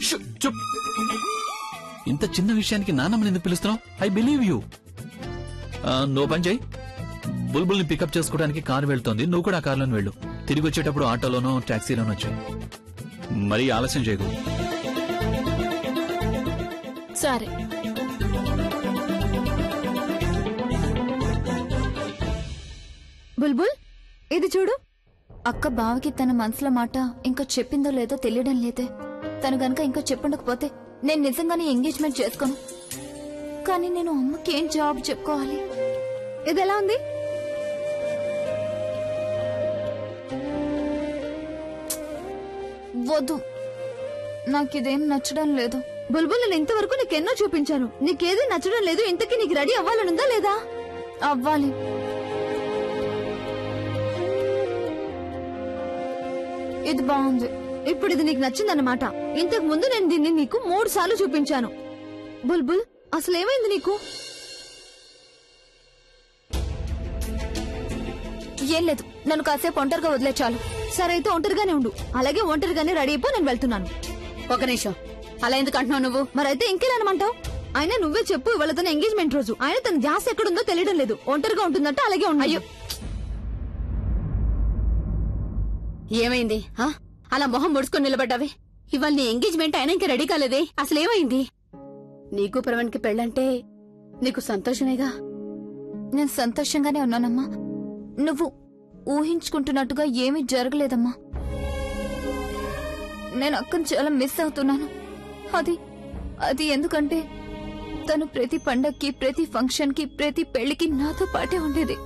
చూప్. ఇంత చిన్న విషయానికి నాన్నమ్మని ఎందుకు పిలుస్తున్నావు? I believe you. నువ్వు పని చేయి, బుల్బుల్ని పికప్ చేసుకోవడానికి కారు వెళ్తోంది, నువ్వు కూడా ఆ కారులోనే వెళ్ళు. తిరిగి వచ్చేటప్పుడు ఆటోలోనో టాక్సీలోనో వచ్చాయి. మరీ ఆలస్యం చేయకు. సరే. బుల్బుల్, ఇది చూడు. అక్క బావకి తన మనసులో మాట ఇంకా చెప్పిందో లేదో తెలియడం లేదే. తను గనక ఇంకా చెప్పుండకపోతే నేను నిజంగానే ఎంగేజ్మెంట్ చేసుకోను. కానీ నేను అమ్మకి ఏం జవాబు చెప్పుకోవాలి? ఇది ఎలా ఉంది? వద్దు, నాకిదేం నచ్చడం లేదు. బుల్బుల్, నేను ఇంతవరకు నీకెన్నో చూపించాను, నీకేది నచ్చడం లేదు. ఇంతకీ నీకు రెడీ అవ్వాలనుందా లేదా? అవ్వాలి. ఇది బాగుంది. ఇప్పుడు ఇది నీకు నచ్చిందన్నమాట. ఇంతకు ముందు నేను దీన్ని నీకు 3 సార్లు చూపించాను. బుల్బుల్, అసలేమైంది నీకు? ఏం లేదు, నన్ను కాసేపు ఒంటరిగా వదిలే చాలు. సరే అయితే ఒంటరిగానే ఉండు. అలాగే ఒంటరిగానే రెడీ అయిపో, నేను వెళ్తున్నాను. ఒక నిమిషం, అలా ఎందుకు అంటున్నావు నువ్వు? మరైతే ఇంకేనమాట? అయినా నువ్వే చెప్పు, ఇవాళ తన ఎంగేజ్మెంట్ రోజు. ఆయన తన ధ్యాస ఎక్కడుందో తెలియడం లేదు. ఒంటరిగా ఉంటుందంటే అలాగే ఉండు. అయ్యో, ఏమైంది? అలా మొహం ముడుచుకొని నిలబడ్డావే. ఇవాళ నీ ఎంగేజ్మెంట్ అయినా ఇంకా రెడీ కాలేదే. అసలేమైంది? నీకు ప్రవీణ్ కి పెళ్ళంటే నీకు సంతోషమేగా? నేను సంతోషంగానే ఉన్నానమ్మా. నువ్వు ఊహించుకుంటున్నట్టుగా ఏమీ జరగలేదమ్మా. నేను అక్కను చాలా మిస్ అవుతున్నాను. అది ఎందుకంటే తను ప్రతి పండక్కి, ప్రతి ఫంక్షన్ కి, ప్రతి పెళ్లికి నాతో పాటే ఉండేది.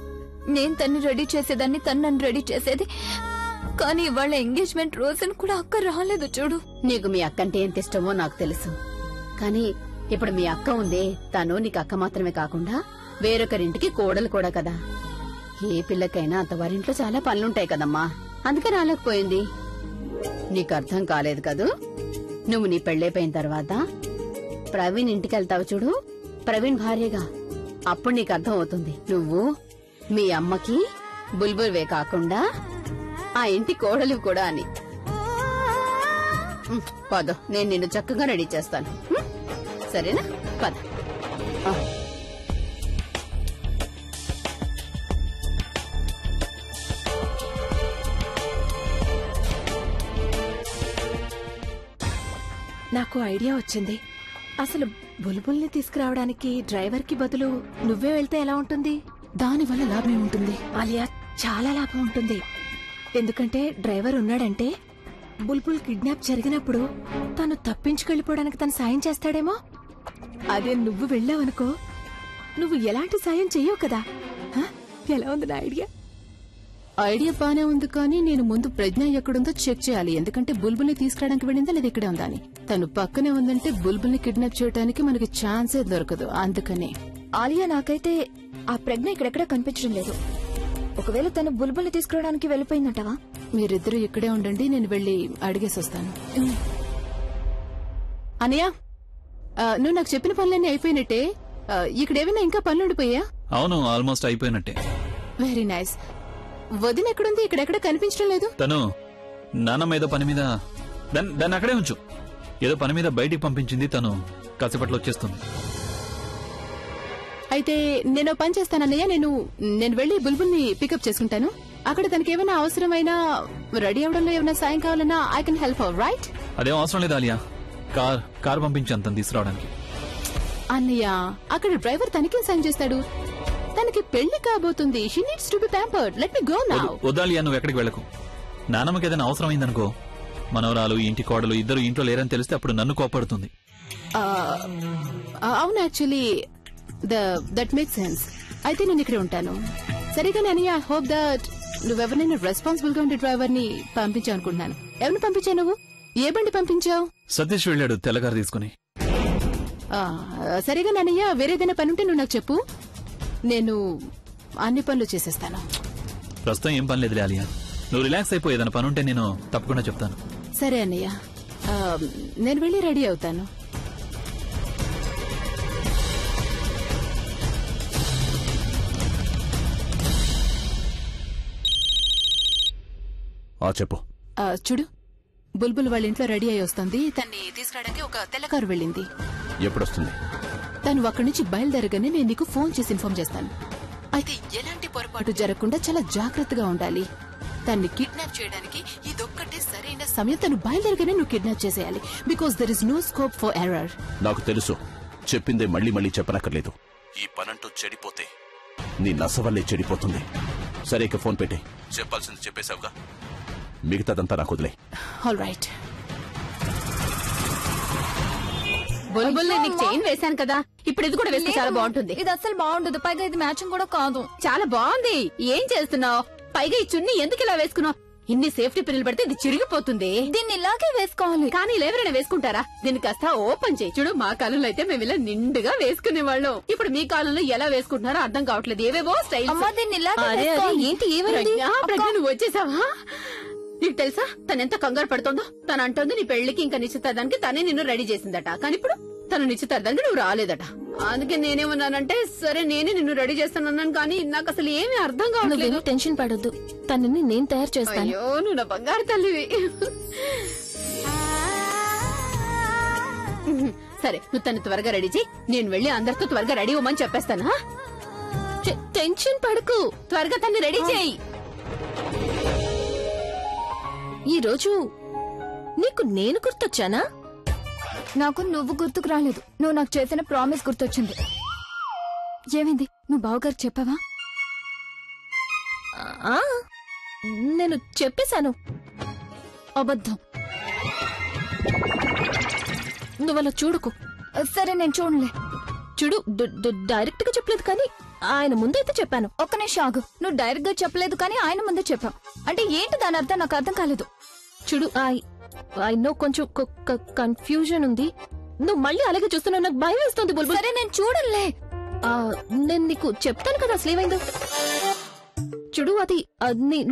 నేను తన్ని రెడీ చేసేదాన్ని, తను నన్ను రెడీ చేసేది. కానీ ఇవాళ ఎంగేజ్మెంట్ రోజున కూడా అక్క రాలేదు. చూడు, నీకు మీ అక్కంటే ఎంత ఇష్టమో నాకు తెలుసు. కానీ ఇప్పుడు మీ అక్క ఉందే, తను నీకు అక్క మాత్రమే కాకుండా వేరొకరింటికి కోడలు కూడా కదా. ఏ పిల్లకైనా అత్తవారింట్లో చాలా పనులుంటాయి కదమ్మా, అందుకని రాలేకపోయింది. నీకు అర్థం కాలేదు కదూ. నువ్వు నీ పెళ్ళైపోయిన తర్వాత ప్రవీణ్ ఇంటికి వెళ్తావు చూడు, ప్రవీణ్ భార్యగా. అప్పుడు నీకు అర్థం అవుతుంది, నువ్వు మీ అమ్మకి బుల్బుల్వే కాకుండా ఆ ఇంటి కోడలు కూడా అని. పద, నేను నిన్ను చక్కగా రెడీ చేస్తాను. సరేనా? పద. నాకు ఐడియా వచ్చింది. అసలు బుల్బుల్ని తీసుకురావడానికి డ్రైవర్ కి బదులు నువ్వే వెళ్తే ఎలా ఉంటుంది? దానివల్ల లాభం ఉంటుంది ఆలియా, చాలా లాభం ఉంటుంది. ఎందుకంటే డ్రైవర్ ఉన్నాడంటే బుల్బుల్ కిడ్నాప్ జరిగినప్పుడు తను తప్పించుకెళ్లిపోవడానికి తను సాయం చేస్తాడేమో. అదే నువ్వు వెళ్ళావనుకో, నువ్వు ఎలాంటి సాయం చెయ్యవు కదా. ఎలా ఉంది నా ఐడియా? ఐడియా బానే ఉంది, కానీ నేను ముందు ప్రజ్ఞ ఎక్కడుందో చెక్ చేయాలి. ఎందుకంటే బుల్బుల్ని తీసుకురావడానికి వెళ్ళిందా లేదా ఇక్కడే ఉందా అని. తను పక్కనే ఉందంటే బుల్బుల్ని కిడ్నాప్ చేయడానికి మనకి ఛాన్సే దొరకదు. అందుకనే ఆలియా, నాకైతే ఆ ప్రజ్ఞ ఇక్కడెక్కడ కనిపించడం లేదు. ఒకవేళ తను బుల్బుల్ని తీసుకురావడానికి వెళ్ళిపోయిందంటవా? మీరిద్దరూ ఇక్కడే ఉండండి, నేను వెళ్లి అడిగేసి వస్తాను. అనయ్య, నువ్వు నాకు చెప్పిన పనులన్నీ అయిపోయినట్టే. ఇక్కడేమైనా ఇంకా పనులు ఉండిపోయా? అవును, ఆల్మోస్ట్ అయిపోయినట్టే. Very nice. వదిన ఎక్కడుంది? ఇక్కడెక్కడ కనిపించడం లేదు. తను నాన్నమ్మ ఏదో పని మీద, దాన్ని అక్కడే ఉంచు. ఏదో పని మీద బయటికి పంపించింది, తను కాసేపట్లో వచ్చేస్తుంది. అయితే నేను పని చేస్తానన్నయ్య, నేను వెళ్లి బుల్బుల్ని పికప్ చేసుకుంటాను. అక్కడ తనకి ఏమైనా అవసరమైనా రెడీ అవడంలో ఏమైనా సాయం కావాలన్నా I can help her, right? అదేం అవసరం లేదు ఆలియా, కార్ పంపించాను తను తీసుకురావడానికి. అన్నయ్య, అక్కడ డ్రైవర్ తనకేం సాయం చేస్తాడు? తనకి పెళ్లి కాబోతుంది. She needs to be pampered. Let me go now. వద్దాలియా, నువ్వు ఎక్కడికి వెళ్ళకు. నాన్నమ్మకి ఏదైనా అవసరమైందనుకో, మనవరాలు ఇంటి కోడలు ఇద్దరు ఇంట్లో లేరని తెలిస్తే అప్పుడు నన్ను కోపడుతుంది. అవును, యాక్చువల్లీ దట్ మేక్ సెన్స్. అయితే నేను ఇక్కడే ఉంటాను. సరిగానే అన్నయ్య, ఐ హోప్ దట్ నువ్వెవరినైనా రెస్పాన్సిబుల్ గా ఉండే డ్రైవర్ ని పంపించావు అనుకుంటున్నాను. ఎవరిని పంపించావు నువ్వు? ఏ బండి పంపించావు? సతీష్ వెళ్ళాడు తెల్లగారు తీసుకుని. సరిగా నాన్నయ్య, వేరేదైనా పని ఉంటే నువ్వు నాకు చెప్పు, నేను అన్ని పనులు చేసేస్తాను. ప్రస్తుతం ఏం పని లేదు ఆలియా, నువ్వు రిలాక్స్ అయిపోయి ఏదైనా పని ఉంటే నేను తప్పకుండా చెప్తాను. సరే అన్నయ్య, నేను వెళ్ళి రెడీ అవుతాను. చెప్పు. చూడు, బుల్బుల్ వాళ్ళ ఇంట్లో రెడీ అయి వస్తుంది. తన్ని తీసుకురావడానికి ఒక తెల్ల కారు వెళ్ళింది. ఎప్పుడొస్తుంది? తను అక్కడి నుంచి బయలుదేరగానే నేను నీకు ఫోన్ చేసి ఇన్ఫార్మ్ చేస్తాను. అయితే ఎలాంటి పొరపాటు జరగకుండా చాలా జాగ్రత్తగా ఉండాలి. తన్ని కిడ్నాప్ చేయడానికి ఇదొక్కటే సరైన సమయం. తను బయలుదేరగానే నువ్వు కిడ్నాప్ చేసేయాలి. Because there is no scope for error. నాకు తెలుసు, చెప్పిందే మళ్ళీ మళ్ళీ చెప్పనక్కర్లేదు. ఈ పనంటూ చెడిపోతే నీ నస వల్లే చెడిపోతుంది. సరే, ఇక ఫోన్ పెట్టే. చెప్పాల్సింది చెప్పేశావుగా, మిగతాదంతా నాకు వదిలే. All right. బుల్బుల్ నీకు చైన్ వేశాను కదా, ఇప్పుడు ఇది కూడా వేస్తే చాలా బాగుంటుంది. ఇది అసలు బాగుండదు, పైగా ఇది మ్యాచింగ్ కూడా కాదు. చాలా బాగుంది. ఏం చేస్తున్నావు? పైగా ఈ చున్నీ ఎందుకు ఇలా వేసుకున్నావు? ఇన్ని సేఫ్టీ పిన్నులు పెడితే ఇది చిరిగిపోతుంది. దీన్ని ఇలాగే వేసుకోవాలి. కానీ ఎవరైనా వేసుకుంటారా? దీన్ని కాస్త ఓపెన్ చేయి. చూడు, మా కాలంలో అయితే మేము ఇలా నిండుగా వేసుకునేవాళ్ళం. ఇప్పుడు మీ కాలంలో ఎలా వేసుకుంటున్నారో అర్థం కావట్లేదు. ఏవేవో స్టైల్. అమ్మా, దీన్ని ఇలాగే వేసుకోవాలి. ఏంటి ఏమైంది? ప్రజ్ఞ, నువ్వు వచ్చేసావా? నీకు తెలుసా తనెంత కంగారు పడుతోందో? తను అంటోంది నీ పెళ్లికి ఇంకా నిశ్చితార్థానికి తనే నిన్ను రెడీ చేసిందట. కానీ ఇప్పుడు తను నిశ్చితార్థానికి నువ్వు రాలేదట. అందుకే నేనేమన్నానంటే, సరే నేనే నిన్ను రెడీ చేస్తానన్నాను. కానీ నాకు అసలు ఏమీ అర్థం కావట్లేదు. టెన్షన్ పడొద్దు, తనని నేను తయారు చేస్తాను. అయ్యో, నువ్వు నా బంగారు తల్లివి. సరే, నువ్వు తను త్వరగా రెడీ చేయి. నేను వెళ్లి అందరితో త్వరగా రెడీ అవ్వమని చెప్పేస్తాను. టెన్షన్ పడకు, త్వరగా తన్ని రెడీ చేయి. ఈ రోజు నీకు నేను గుర్తొచ్చానా? నాకు నువ్వు గుర్తుకు రాలేదు, నువ్వు నాకు చేసిన ప్రామిస్ గుర్తొచ్చింది. ఏమైంది? నువ్వు బావగారు చెప్పావా? నేను చెప్పేశాను. అబద్ధం. నువ్వలా చూడుకు. సరే, నేను చూడలే. చూడు, డైరెక్ట్ గా చెప్పలేదు, కానీ ఆయన ముందైతే చెప్పాను. ఒక్క నిమిషం ఆగు. నువ్వు డైరెక్ట్ గా చెప్పలేదు, కానీ ఆయన ముందే చెప్పావు. అంటే ఏంటి దాని అర్థం? నాకు అర్థం కాలేదు. చూడు, ఐ నో కొంచెం కన్ఫ్యూజన్ ఉంది. నువ్వు మళ్ళీ అలాగే చూస్తున్నావు, నాకు భయం వేస్తుంది బుల్బుల్. సరే, నేను చూడలే. నేను నీకు చెప్తాను కదా అసలు ఏమైందో. చూడు, అది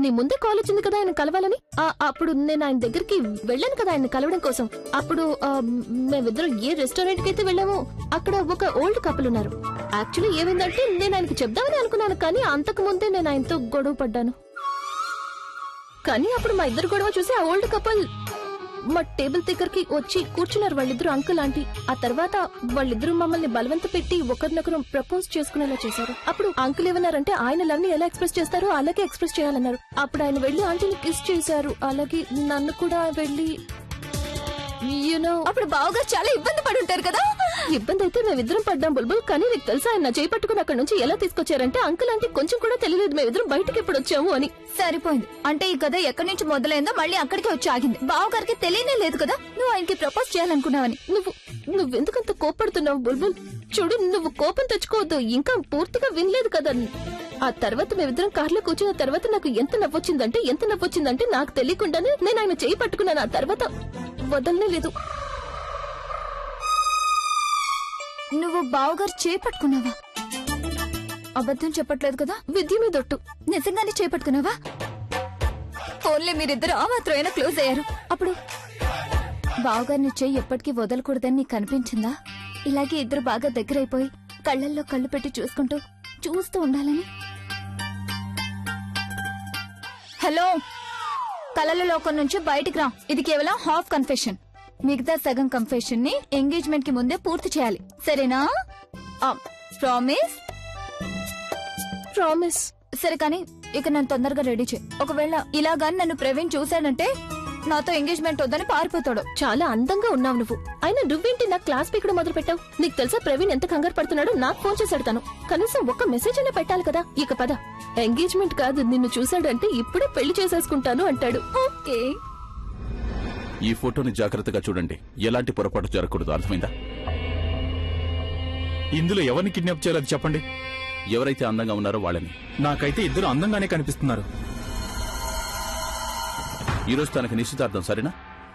నీ ముందే కాల్ వచ్చింది కదా ఆయన కలవాలని. అప్పుడు నేను ఆయన దగ్గరికి వెళ్ళాను కదా ఆయన కలవడం కోసం. అప్పుడు మేమిద్దరం ఏ రెస్టారెంట్ కి అయితే వెళ్ళామో అక్కడ ఒక ఓల్డ్ కపుల్ ఉన్నారు. యాక్చువల్లీ ఏమైందంటే, నేను ఆయనకి చెప్దామని అనుకున్నాను, కానీ అంతకు ముందే నేను ఆయనతో గొడవ పడ్డాను. కానీ అప్పుడు మా ఇద్దరు గొడవ చూసి ఆ ఓల్డ్ కపుల్ మా టేబుల్ దగ్గరికి వచ్చి కూర్చున్నారు, వాళ్ళిద్దరు అంకుల్ ఆంటీ. ఆ తర్వాత వాళ్ళిద్దరూ మమ్మల్ని బలవంత పెట్టి ఒకరినొకరు ప్రపోజ్ చేసుకునేలా చేశారు. అప్పుడు అంకుల్ ఏమన్నారంటే, ఆయన లవ్ ని ఎలా ఎక్స్ప్రెస్ చేస్తారో అలాగే ఎక్స్ప్రెస్ చేయాలన్నారు. అప్పుడు ఆయన వెళ్లి ఆంటీని కిస్ చేశారు. అలాగే నన్ను కూడా వెళ్లి అప్పుడు బావగారు చాలా ఇబ్బంది పడి ఉంటారు కదా. ఇబ్బంది అయితే మేమిద్దరం పడ్డాం బుల్బుల్. కానీ నీకు తెలుసా, ఆయన చేయి పట్టుకుని అక్కడ నుంచి ఎలా తీసుకొచ్చారంటే, అంకుల్ ఆంటీ కొంచెం కూడా తెలియలేదు మేమిద్దరం బయటకి ఎప్పుడు వచ్చాము అని. సరిపోయింది. అంటే ఈ కథ ఎక్కడి నుంచి మొదలైందో మళ్ళీ అక్కడికి వచ్చి ఆగింది. బావగారికి తెలియనే లేదు కదా నువ్వు ఆయనకి ప్రపోజ్ చేయాలనుకున్నావని. నువ్వెందుకంత కోపడుతున్నావు బుల్బుల్? చూడు, నువ్వు కోపం తెచ్చుకోవద్దు, ఇంకా పూర్తిగా వినలేదు కదా. ఆ తర్వాత మేమిద్దరం కార్లో కూర్చున్న తర్వాత నాకు ఎంత నవ్వొచ్చిందంటే నాకు తెలియకుండానే నేను ఆయన చేయి పట్టుకున్నాను. ఆ తర్వాత వదలనే లేదు. నువ్వు బావగారు చేపట్టుకున్నావా? అబద్ధం చెప్పట్లేదు కదా? విద్య మీదొట్టు. నిజంగానే చేపట్టుకున్నావా? ఫోన్లే, మీరిద్దరు ఆ మాత్రమైనా క్లోజ్ అయ్యారు. అప్పుడు బావగారిని చెయ్యి ఎప్పటికీ వదలకూడదని నీకు అనిపించిందా? ఇలాగే ఇద్దరు బాగా దగ్గరైపోయి కళ్ళల్లో కళ్ళు పెట్టి చూస్తూ ఉండాలని. హలో, కళ్ళల లోకం నుంచి బయటికి రా. ఇది కేవలం హాఫ్ కన్ఫెషన్. మిగతా సగం కన్ఫెషన్ ని ఎంగేజ్మెంట్ కి ముందే పూర్తి చేయాలి, సరేనా? ప్రామిస్? ప్రామిస్. సరే, కానీ ఇక నన్ను తొందరగా రెడీ చేయి. ఒకవేళ ఇలాగాని నన్ను ప్రవీణ్ చూశాడంటే నాతో ఎంగేజ్మెంట్ వద్దని పారిపోతాడు. చాలా అందంగా ఉన్నావు నువ్వు. అయినా నువ్వేంటి నా క్లాస్ పీకడం మొదలు పెట్టావు? నీకు తెలుసా ప్రవీణ్ ఎంత కంగారు పడుతున్నాడో? నాకు ఫోన్ చేశాడు తను. కనీసం ఒక్క మెసేజ్ అయినా పెట్టాలి కదా. ఇక పద. ఎంగేజ్మెంట్ కాదు, నిన్ను చూశాడంటే ఇప్పుడే పెళ్లి చేసేసుకుంటాను అంటాడు. ఓకే. ఈ ఫోటోని జాగ్రత్తగా చూడండి, ఎలాంటి పొరపాటు జరగకూడదు, అర్థమైందా? ఇందులో ఎవరిని కిడ్నాప్ చేయాలో చెప్పండి. ఎవరైతే అందంగా ఉన్నారో వాళ్ళని. నాకైతే ఇద్దరు అందంగానే కనిపిస్తున్నారు. ఈ రోజు తనకి నిశ్చితార్థం, సరేనా?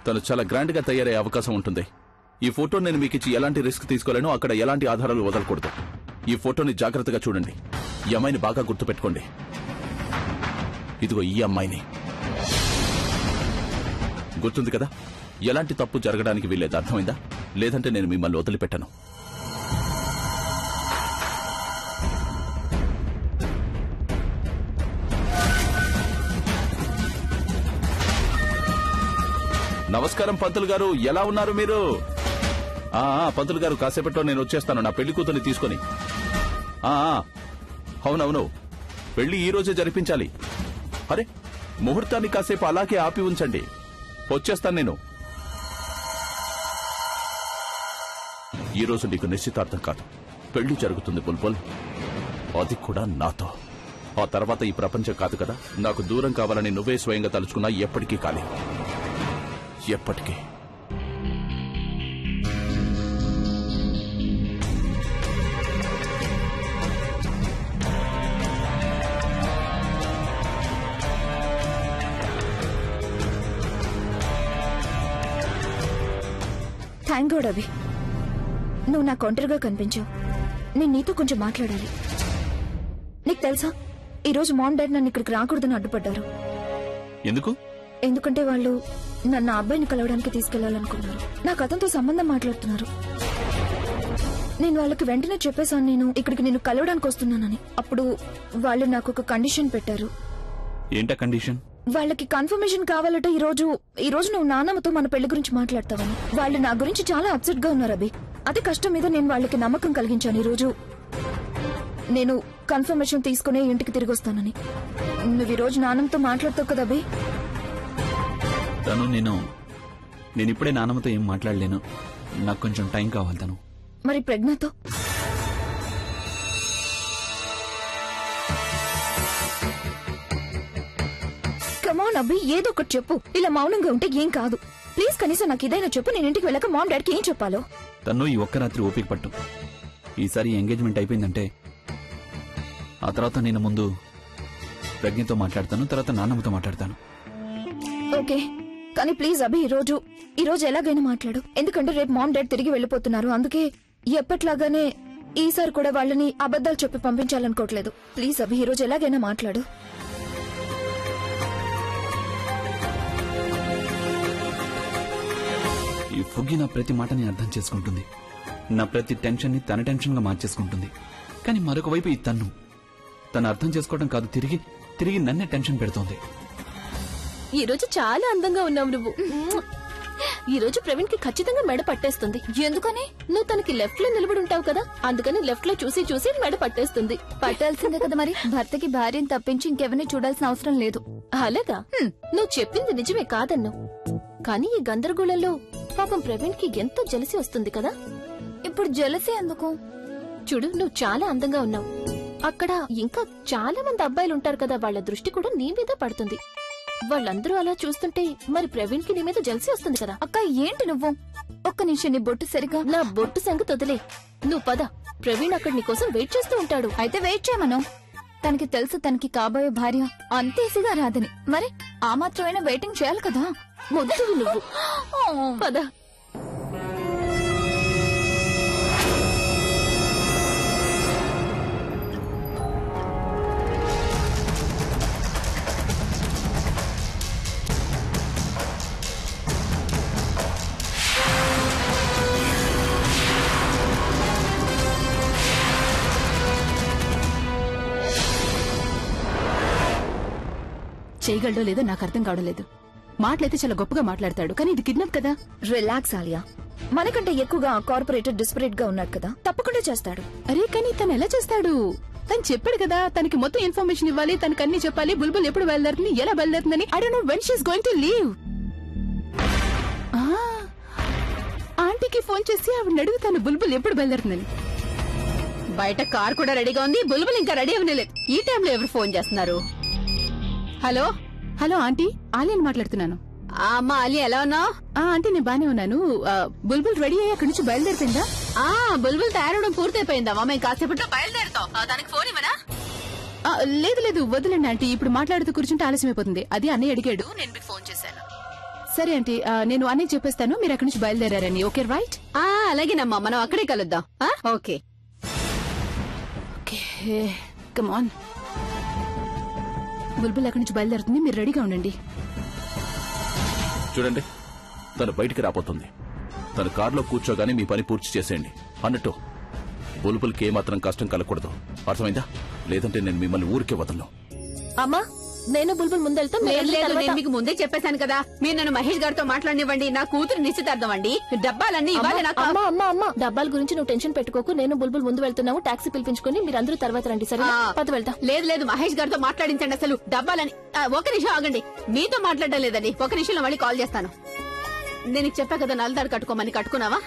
తను చాలా గ్రాండ్ గా తయారయ్యే అవకాశం ఉంటుంది. ఈ ఫోటో నేను మీకు ఇచ్చి ఎలాంటి రిస్క్ తీసుకోలేను, అక్కడ ఎలాంటి ఆధారాలు వదలకూడదు. ఈ ఫోటోని జాగ్రత్తగా చూడండి. ఈ అమ్మాయిని బాగా గుర్తుపెట్టుకోండి. ఇదిగో ఈ అమ్మాయిని. గుర్తుంది కదా? ఎలాంటి తప్పు జరగడానికి వీల్లేదు, అర్థమైందా? లేదంటే నేను మిమ్మల్ని వదిలిపెట్టను. నమస్కారం పంతులు గారు, ఎలా ఉన్నారు మీరు? పంతులు గారు, కాసేపట్లో నేను వచ్చేస్తాను నా పెళ్లి కూతుర్ని తీసుకుని. అవునవును, పెళ్లి ఈ రోజే జరిపించాలి. అరే, ముహూర్తాన్ని కాసేపు అలాగే ఆపి ఉంచండి, వచ్చేస్తాను నేను. ఈ రోజు నీకు నిశ్చితార్థం కాదు, పెళ్లి జరుగుతుంది బుల్బుల్, అది కూడా నాతో. ఆ తర్వాత ఈ ప్రపంచం కాదు కదా, నాకు దూరం కావాలని నువ్వే స్వయంగా తలుచుకున్నా ఎప్పటికీ కాలే, ఎప్పటికీ. థ్యాంక్ గాడ్ అభి, నువ్వు నాకు ఒంటరిగా కనిపించావు. నేను నీతో కొంచెం మాట్లాడాలి. నీకు తెలుసా, ఈ రోజు మామ్ డాడ్ నన్ను ఇక్కడికి రాకూడదని అడ్డుపడ్డారు. ఎందుకు? ఎందుకంటే వాళ్ళు నన్ను ఆ అబ్బాయిని కలవడానికి తీసుకెళ్లాలనుకున్నారు. నాకు అతనితో సంబంధం మాట్లాడుతున్నారు. నేను వాళ్ళకి వెంటనే చెప్పేశాను నేను ఇక్కడికి నిన్ను కలవడానికి వస్తున్నానని. అప్పుడు వాళ్ళు నాకు ఒక కండిషన్ పెట్టారు. ఏంటా కండిషన్? వాళ్ళకి కన్ఫర్మేషన్ కావాలట ఈ రోజు నువ్వు నాన్నమ్మతో మన పెళ్లి గురించి మాట్లాడతావని. వాళ్ళు నా గురించి చాలా అప్సెట్ గా ఉన్నారు అభి. అదే కష్టం మీద నేను వాళ్ళకి నమ్మకం కలిగించాను. ఈ రోజు నేను కన్ఫర్మేషన్ తీసుకునే ఇంటికి తిరిగి వస్తానని. నువ్వు ఈ రోజు నాన్నమ్మతో మాట్లాడతావు కదా అభి? తను నేను ఇప్పుడే నాన్నమ్మతో ఏం మాట్లాడలేను, నాకు కొంచెం టైం కావాలి. తను మరి ప్రజ్ఞతో? కమాన్ అభి, ఏదో ఒకటి చెప్పు. ఇలా మౌనంగా ఉంటే ఏం కాదు. ప్లీజ్ కనీసం నాకు ఇదైనా చెప్పు. నేను ఇంటికి వెళ్ళక మామ్ డాడీకి ఏం చెప్పాలో. తను ఈ ఒక్క రాత్రి ఓపిక పట్టు. ఈసారి ఎంగేజ్మెంట్ అయిపోయిందంటే ఆ తర్వాత నేను ముందు ప్రజ్ఞతో మాట్లాడతాను, తర్వాత నాన్నమ్మతో మాట్లాడతాను. ఓకే, కానీ ప్లీజ్ అభి ఈ రోజు ఎలాగైనా మాట్లాడు. ఎందుకంటే రేపు మామ్ డాడ్ తిరిగి వెళ్ళిపోతున్నారు. అందుకే ఎప్పట్లాగానే ఈసారి కూడా వాళ్ళని అబద్ధాలు చెప్పి పంపించాలనుకోవట్లేదు. ప్లీజ్ అభి, ఈ రోజు ఎలాగైనా మాట్లాడు. ఈ ఫుగ్గి నా ప్రతి మాటని అర్థం చేసుకుంటుంది, నా ప్రతి టెన్షన్ ని తన టెన్షన్ గా మార్చేసుకుంటుంది. కానీ మరొక వైపు ఈ తను అర్థం చేసుకోవడం కాదు, తిరిగి నన్నే టెన్షన్ పెడుతోంది. ఈ రోజు చాలా అందంగా ఉన్నావు నువ్వు. ఈ రోజు ప్రవీణ్ కి ఖచ్చితంగా మెడ పట్టేస్తుంది. ఎందుకని? నువ్వు తనకి లెఫ్ట్ లో నిలబడి ఉంటావు కదా, అందుకని లెఫ్ట్ లో చూసి మెడ పట్టేస్తుంది. పట్టాల్సిందే కదా మరి. భర్తకి భార్యను తప్పించి ఇంకెవరిని చూడాల్సిన అవసరం లేదు. అలాగా? నువ్వు చెప్పింది నిజమే కాదన్ను, కానీ ఈ గందరగోళంలో పాపం ప్రవీణ్ కి ఎంతో జలసి వస్తుంది కదా. ఇప్పుడు జలసి ఎందుకు? చూడు, నువ్వు చాలా అందంగా ఉన్నావు. అక్కడ ఇంకా చాలా మంది అబ్బాయిలు ఉంటారు కదా, వాళ్ళ దృష్టి కూడా నీ మీద పడుతుంది. వాళ్ళందరూ అలా చూస్తుంటే మరి ప్రవీణ్ కి నీ మీద జలసి వస్తుంది కదా. అక్క ఏంటి నువ్వు? ఒక్క నిమిషం, నీ బొట్టు సరిగా. నా బొట్టు సంగతి వదిలే, నువ్వు పద. ప్రవీణ్ అక్కడ నీ కోసం వెయిట్ చేస్తూ ఉంటాడు. అయితే వెయిట్ చేయమను. తనకి తెలుసు తనకి కాబోయే భార్య అంతేసిగా రాదని. మరి ఆ మాత్రమైనా వెయిటింగ్ చేయాలి కదా. ముద్దు నువ్వు పద. చేయగలడో లేదో నాకు అర్థం కావడం లేదు. మాటలైతే చాలా గొప్పగా మాట్లాడతాడు, కానీ ఇది కిడ్నాప్ కదా. రిలాక్స్ ఆలియా, మనకంటే ఎక్కువగా కార్పొరేటర్ డిస్పరేట్ గా ఉన్నాడు కదా, తప్పకుండా చేస్తాడు. అరే కానీ తను ఎలా చేస్తాడు? తను చెప్పాడు కదా తనకి మొత్తం ఇన్ఫర్మేషన్ ఇవ్వాలి, తనకు అన్ని చెప్పాలి. బుల్బుల్ ఎప్పుడు బయలుదేరుతుంది, ఎలా బయలుదేరుతుందని. I don't know when she is going to leave. ఆంటీకి ఫోన్ చేసి ఆవిడ అడుగుతాను బుల్బుల్ ఎప్పుడు బయలుదేరుతుందని. బయట కార్ కూడా రెడీగా ఉంది, బుల్బుల్ ఇంకా రెడీ అవ్వలేదు. ఈ టైంలో ఎవరు ఫోన్ చేస్తున్నారు? హలో హలో ఆంటీ, ఆలియాని మాట్లాడుతున్నాను. అమ్మా ఆలియా, ఎలా ఉన్నావు? ఆంటీ నేను బానే ఉన్నాను. బుల్బుల్ రెడీ అయ్యి అక్కడి నుంచి బయలుదేరిపోయిందా? బుల్బుల్ తయారవడం పూర్తయిపోయిందా? మేము కాసేపట్లో బయలుదేరుతాం. దానికి ఫోన్ ఇవ్వరా? లేదు వదిలేండి ఆంటీ, ఇప్పుడు మాట్లాడుతూ కూర్చుంటే ఆలస్యం అయిపోతుంది. అది అన్నయ్య అడిగాడు, నేను మీకు ఫోన్ చేశాను. సరే ఆంటీ, నేను అన్నయ్య చెప్పేస్తాను మీరు అక్కడి నుంచి బయలుదేరారని. Okay right? అలాగేనమ్మా, మనం అక్కడే కలుద్దాం. Okay come on. బుల్బుల్ అక్కడి నుంచి బయలుదేరుతుంది, మీరు రెడీగా ఉండండి. చూడండి, తను బయటికి రాబోతుంది. తను కారులో కూర్చోగానే మీ పని పూర్తి చేసేయండి. అన్నట్టు బుల్బుల్కి ఏమాత్రం కష్టం కలగకూడదు, అర్థమైందా? లేదంటే నేను మిమ్మల్ని ఊరికే వదలను. అమ్మా, నేను బుల్బుల్ ముందెళ్తాం లేదు లేదు, నేను మీకు ముందే చెప్పేశాను కదా. మీరు నన్ను మహేష్ గారితో మాట్లాడినివ్వండి. నా కూతురు నిశ్చితార్థం అండి. డబ్బాలన్నీ ఇవ్వాలి నాకు. అమ్మా డబ్బాల గురించి నువ్వు టెన్షన్ పెట్టుకోకు. నేను బుల్బుల్ ముందు వెళ్తున్నావు. టాక్సీ పిలిపించుకుని మీరందరూ తర్వాత రండి. సరే పద వెళ్తాం. లేదు లేదు, మహేష్ గారితో మాట్లాడించండి. అసలు డబ్బాలని ఒక నిమిషం ఆగండి. మీతో మాట్లాడడం లేదండి. ఒక నిమిషంలో మళ్ళీ కాల్ చేస్తాను. నేను చెప్పా కదా నల్లదాడు కట్టుకోమని. కట్టుకున్నావా?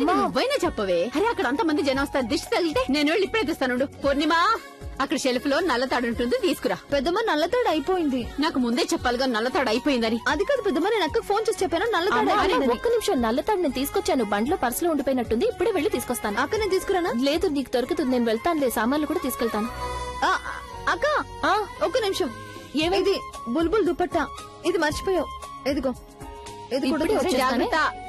నువ్వైనా చెప్పవే. అరే అక్కడ అంతమంది జనం వస్తారు. దిష్టి తగిలితే నేను వెళ్ళి ఇప్పుడే తెస్తాను. పూర్ణిమ, అక్కడ షెల్ఫ్ లో నల్లతాడు ఉంటుంది, తీసుకురా. పెద్దమ్మ నల్లతాడు అయిపోయింది. నాకు ముందే చెప్పాలిగా నల్లతాడు అయిపోయిందని. అది కాదు పెద్దమ్మ, నేను అక్కకు ఫోన్ చేసి చెప్పాను నల్లతాడు అయిపోయిందని. ఒక్క నిమిషం, నల్లతాడు నేను తీసుకొచ్చాను. బండ్లో పర్సులో ఉండిపోయినట్టుంది. ఇప్పుడే వెళ్లి తీసుకొస్తాను. అక్క నేను తీసుకురానా? లేదు, నీకు దొరుకుతుంది. నేను వెళ్తానులే. సామాన్లు కూడా తీసుకెళ్తాను. అక్క ఒక్క నిమిషం. ఏమైంది? బుల్బుల్ దుపట్టా ఇది మర్చిపోయావు. ఇదిగో ఇది కూడా ఇప్పుడే తీసుకొచ్చేస్తానే. జాగ్రత్త.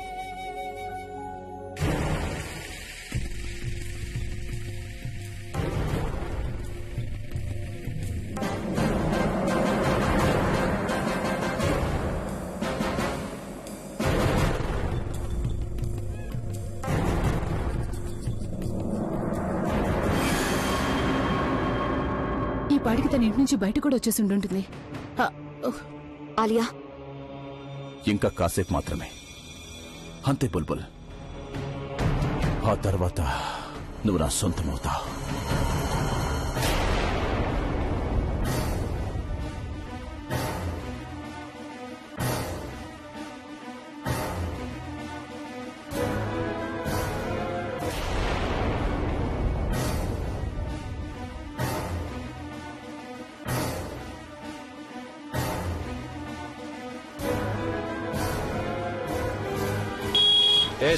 ఈ పాటికి తన ఇంటి నుంచి బయట కూడా వచ్చేసి ఉంటుంది. ఆలియా ఇంకా కాసేపు మాత్రమే, అంతే బుల్బుల్. ఆ తర్వాత నువ్వు నా సొంతమవుతావు.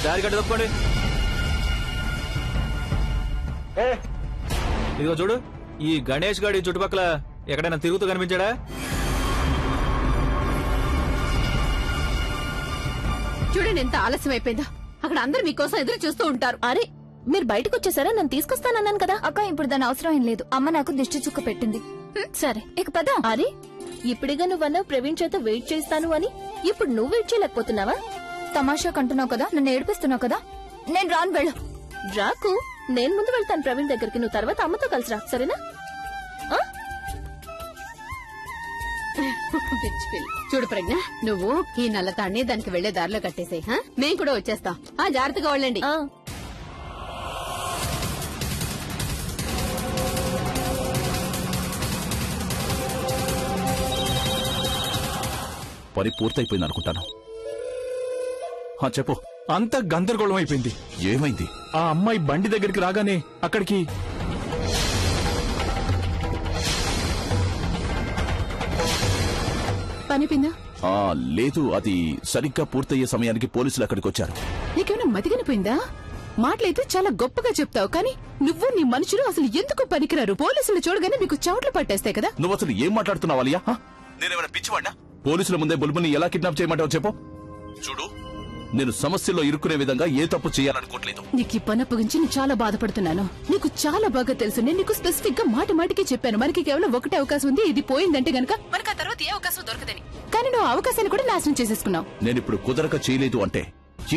దారి కట్టు తప్పుకోండి. ఇదిగో చూడు, ఈ గణేష్ గాడి చుట్టుపక్కల ఎక్కడైనా తిరుగుతూ కనిపించాడా? చూడండి ఎంత ఆలస్యం అయిపోయిందో. అక్కడ అందరు మీకోసం ఎదురు చూస్తూ ఉంటారు. అరే మీరు బయటకు వచ్చేసారా? నన్ను తీసుకొస్తానన్నాను కదా. అక్క ఇప్పుడు దాని అవసరం ఏం లేదు. అమ్మ నాకు దిష్టి చుక్క పెట్టింది. సరే ఇక పద. అరే ఇప్పుడిగా నువ్వన్నా ప్రవీణ్ చేత వెయిట్ చేస్తాను అని. ఇప్పుడు నువ్వు వెయిట్ చేయలేకపోతున్నావా? తమాషా కంటున్నావు కదా, నన్ను ఏడిపిస్తున్నావు కదా. నేను రాను, వెళ్ళు. రాకు, నేను ముందు వెళ్తాను ప్రవీణ్ దగ్గరికి. నువ్వు తర్వాత అమ్మతో కలిసిరా, సరేనా? చూడు ప్రజ్ఞ, నువ్వు ఈ నల్లతాడిని దానికి వెళ్లే దారిలో కట్టేసాయి. మేం కూడా వచ్చేస్తాం. జాగ్రత్తగా వెళ్ళండి. పని పూర్తయిపోయింది అనుకుంటాను. చెప్పు. అంత గందరగోళం అయిపోయింది. ఏమైంది? ఆ అమ్మాయి బండి దగ్గరికి రాగానే అక్కడికి పనిపిందా? లేదు, అది సరిగ్గా పూర్తయ్యే సమయానికి పోలీసులు అక్కడికి వచ్చారు. నీకేమైనా మతికినిపోయిందా? మాటలైతే చాలా గొప్పగా చెప్తావు, కానీ నువ్వు నీ మనుషులు అసలు ఎందుకు పనికిరారు? పోలీసులు చూడగానే మీకు చోట్లు పట్టేస్తాయి కదా. నువ్వు అసలు ఏం మాట్లాడుతున్నావు అలియా? నేనేమైనా పిచ్చివాడినా? పోలీసుల ముందే బుల్బుల్ని ఎలా కిడ్నాప్ చేయమంటావు చెప్పు. చూడు, నేను సమస్యలో ఇరుక్కునే విధంగా ఏ తప్పు చేయాలనుకోవట్లేదు. నీకు ఈ పని అప్పగించి నేను చాలా బాధపడుతున్నాను. నీకు చాలా బాగా తెలుసు. నేను నీకు స్పెసిఫిక్ గా మాటికి చెప్పాను, మనకి కేవలం ఒకటే అవకాశం ఉంది. ఇది పోయిందంటే గనక మనకు ఆ తర్వాత ఏ అవకాశం దొరకదని. కానీ నువ్వు అవకాశాన్ని కూడా నాశనం చేసేసుకున్నావు. నేనిప్పుడు కుదరక చేయలేదు అంటే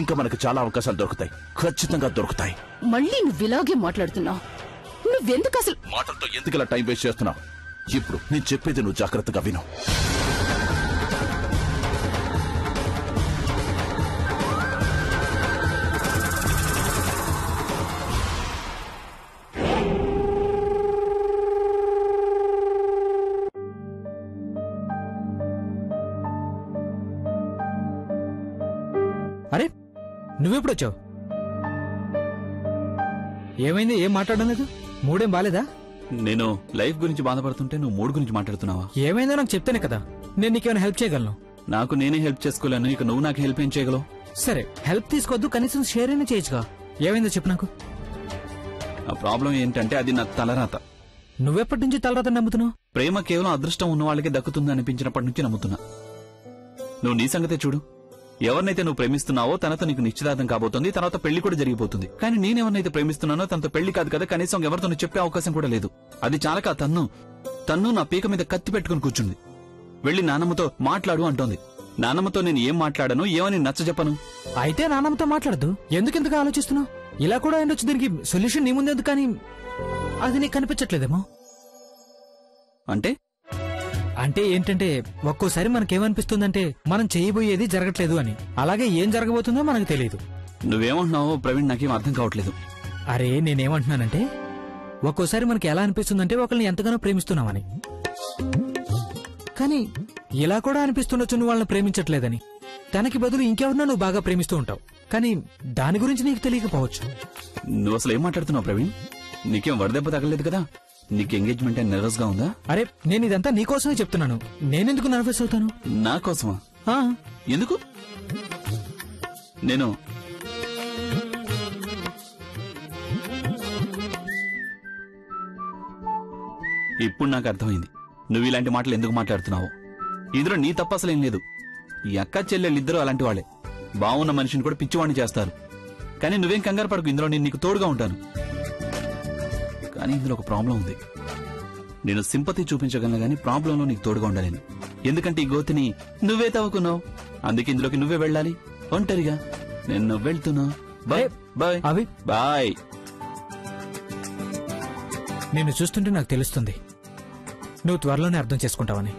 ఇంకా మనకు చాలా అవకాశాలు దొరుకుతాయి. ఖచ్చితంగా దొరుకుతాయి. మళ్ళీ నువ్వు ఇలాగే మాట్లాడుతున్నావు. నువ్వెందుకు అసలు మాటలతో ఎందుకు టైం వేస్ట్ చేస్తున్నావు? ఇప్పుడు నేను చెప్పేది నువ్వు జాగ్రత్తగా విను. అరే నువ్వెప్పుడు వచ్చావు? ఏమైంది? ఏం మాట్లాడడం లేదు? మూడేం బాలేదా? నేను లైఫ్ గురించి బాధపడుతుంటే నువ్వు మూడు గురించి మాట్లాడుతున్నావా? ఏమైందో నాకు చెప్తేనే కదా నేను నీకేమైనా హెల్ప్ చేయగలను. నాకు నేనే హెల్ప్ చేసుకోలేను, ఇక నువ్వు నాకు హెల్ప్ ఏం చేయగలవు? సరే హెల్ప్ తీసుకోవద్దు, కనీసం షేర్ అయినా చేయొచ్చుగా. ఏమైందో చెప్పు నాకు. ఆ ప్రాబ్లం ఏంటంటే అది నా తలరాత. నువ్వెప్పటి నుంచి తలరాత నమ్ముతున్నావు? ప్రేమ కేవలం అదృష్టం ఉన్న వాళ్ళకి దక్కుతుంది అనిపించినప్పటి నుంచి నమ్ముతున్నా. నువ్వు నీ సంగతే చూడు. ఎవరినైతే నువ్వు ప్రేమిస్తున్నావో తనతో నీకు నిశ్చితార్థం కాబోతుంది, తర్వాత పెళ్లి కూడా జరిగిపోతుంది. కానీ నేనెవరినైతే ప్రేమిస్తున్నానో తనతో పెళ్లి కాదు కదా, కనీసం ఎవరితో చెప్పే అవకాశం కూడా లేదు. అది చాలక తన్ను నా పీక మీద కత్తి పెట్టుకుని కూర్చుంది. వెళ్లి నానమ్మతో మాట్లాడు అంటోంది. నానమ్మతో నేను ఏం మాట్లాడను, ఏమని నచ్చజెప్పను? అయితే నానమ్మతో మాట్లాడదు. ఎందుకు ఆలోచిస్తున్నావు? ఇలా కూడా ఉండొచ్చు. దీనికి సొల్యూషన్ నీ ముందెందుకు? కానీ అది నీకు కనిపించట్లేదేమో. అంటే అంటే ఏంటంటే ఒక్కోసారి మనకేమనిపిస్తుందంటే మనం చేయబోయేది జరగట్లేదు అని, అలాగే ఏం జరగబోతుందో మనకు తెలియదు. నువ్వేమంటున్నావు ప్రవీణ్, నాకేం అర్థం కావట్లేదు. అరే నేనేమంటున్నానంటే ఒక్కోసారి మనకి ఎలా అనిపిస్తుందంటే ఒకరిని ఎంతగానో ప్రేమిస్తున్నామని, కానీ ఇలా కూడా అనిపిస్తుండొచ్చు నువ్వు వాళ్ళని ప్రేమించట్లేదని. తనకి బదులు ఇంకెవరినో నువ్వు బాగా ప్రేమిస్తూ ఉంటావు, కానీ దాని గురించి నీకు తెలియకపోవచ్చు. నువ్వు అసలు ఏం మాట్లాడుతున్నావు ప్రవీణ్? నీకేం వడదెబ్బ తగలేదు కదా? నీకు ఎంగేజ్మెంట్ అని నర్వస్ గా ఉందా? అరే నేను ఇదంతా నీకోసమే చెప్తున్నాను, నేనెందుకు నర్వస్ అవుతాను? నా కోసమా? ఆ, ఎందుకు? నేను ఇప్పుడు నాకు అర్థమైంది నువ్వు ఇలాంటి మాటలు ఎందుకు మాట్లాడుతున్నావు. ఇందులో నీ తప్ప అసలేం లేదు. ఈ అక్క చెల్లెళ్ళిద్దరూ అలాంటి వాళ్ళే. బాగున్న మనిషిని కూడా పిచ్చివాణ్ణి చేస్తారు. కానీ నువ్వేం కంగారు పడకు, ఇందులో నేను నీకు తోడుగా ఉంటాను. కానీ ఇందులో ఒక ప్రాబ్లం ఉంది. నేను సింపతి చూపించగలను గానీ ప్రాబ్లంలో నీకు తోడుగా ఉండలేను. ఎందుకంటే ఈ గోతిని నువ్వే తవ్వుకున్నావు. అందుకే ఇందులోకి నువ్వే వెళ్ళాలి ఒంటరిగా. నేను వెళ్తున్నా. బాయ్ బాయ్ అవి బాయ్. నిన్ను చూస్తుంటే నాకు తెలుస్తుంది నువ్వు త్వరలోనే అర్థం చేసుకుంటావని.